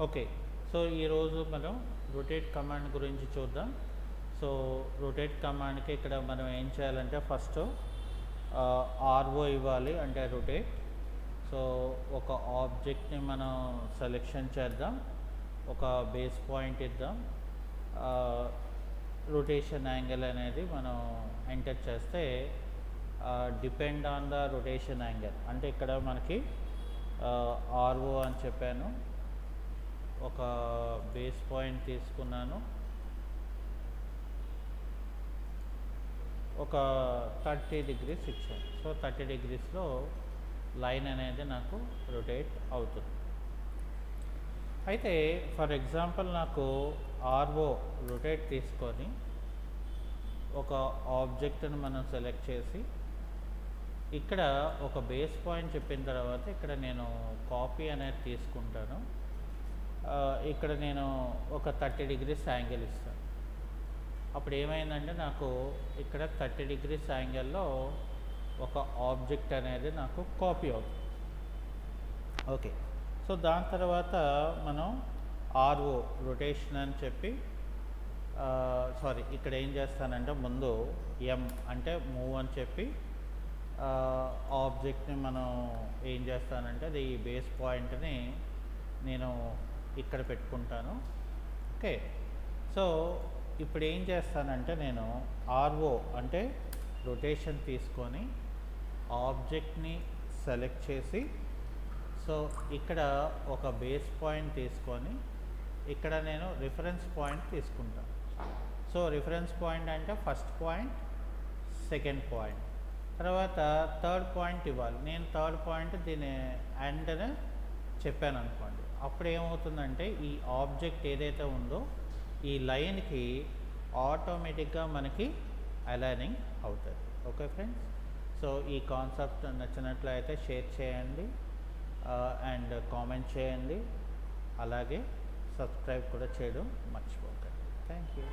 Okay. So, ఈరోజు మనం rotate command గురించి చూద్దాం. సో, రొటేట్ కమాండ్‌కి ఇక్కడ మనం ఏం చేయాలంటే ఫస్ట్ ఆర్ఓ ఇవ్వాలి అంటే రొటేట్. సో, ఒక ఆబ్జెక్ట్‌ని మనం సెలెక్షన్ చేద్దాం. ఒక బేస్ పాయింట్ ఇద్దాం. రొటేషన్ యాంగిల్ అనేది మనం ఎంటర్ చేస్తే depend on the rotation angle అంటే ఇక్కడ మనకి ఆర్ఓ అని చెప్పాను. ఒక బేస్ పాయింట్ తీసుకున్నాను. ఒక 30 డిగ్రీస్ ఇచ్చాను. సో 30 డిగ్రీస్లో లైన్ అనేది నాకు రొటేట్ అవుతుంది. అయితే ఫర్ ఎగ్జాంపుల్ నాకు ఆర్ఓ రొటేట్ తీసుకొని ఒక ఆబ్జెక్ట్ని మనం సెలెక్ట్ చేసి ఇక్కడ ఒక బేస్ పాయింట్ చెప్పిన తర్వాత ఇక్కడ నేను కాపీ అనేది తీసుకుంటాను. ఇక్కడ నేను ఒక 30 డిగ్రీస్ యాంగిల్ ఇస్తాను. అప్పుడు ఏమైందంటే నాకు ఇక్కడ 30 డిగ్రీస్ యాంగిల్లో ఒక ఆబ్జెక్ట్ అనేది నాకు కాపీ అవుతుంది. ఓకే. సో దాని తర్వాత మనం ఆర్ఓ రొటేషన్ అని చెప్పి ఇక్కడ ఏం చేస్తానంటే ముందు ఎం అంటే మూవ్ అని చెప్పి ఆబ్జెక్ట్ని మనం ఏం చేస్తానంటే అది బేస్ పాయింట్ని నేను ఇక్కడ పెట్టుకుంటాను. ఓకే. సో ఇప్పుడు ఏం చేస్తానంటే నేను ఆర్ఓ అంటే రొటేషన్ తీసుకొని ఆబ్జెక్ట్ని సెలెక్ట్ చేసి సో ఇక్కడ ఒక బేస్ పాయింట్ తీసుకొని ఇక్కడ నేను రిఫరెన్స్ పాయింట్ తీసుకుంటాను. సో రిఫరెన్స్ పాయింట్ అంటే ఫస్ట్ పాయింట్, సెకండ్ పాయింట్, తర్వాత థర్డ్ పాయింట్ ఇవ్వాలి. నేను థర్డ్ పాయింట్ దీని ఎండ్ని చెప్పాను అనుకోండి. అప్పుడు ఏమవుతుందంటే ఈ ఆబ్జెక్ట్ ఏదైతే ఉందో ఈ లైన్కి ఆటోమేటిక్గా మనకి అలైనింగ్ అవుతుంది. Okay friends. సో ఈ కాన్సెప్ట్ నచ్చినట్లయితే షేర్ చేయండి అండ్ కామెంట్ చేయండి. అలాగే సబ్స్క్రైబ్ కూడా చేయడం మర్చిపోకండి. Thank you.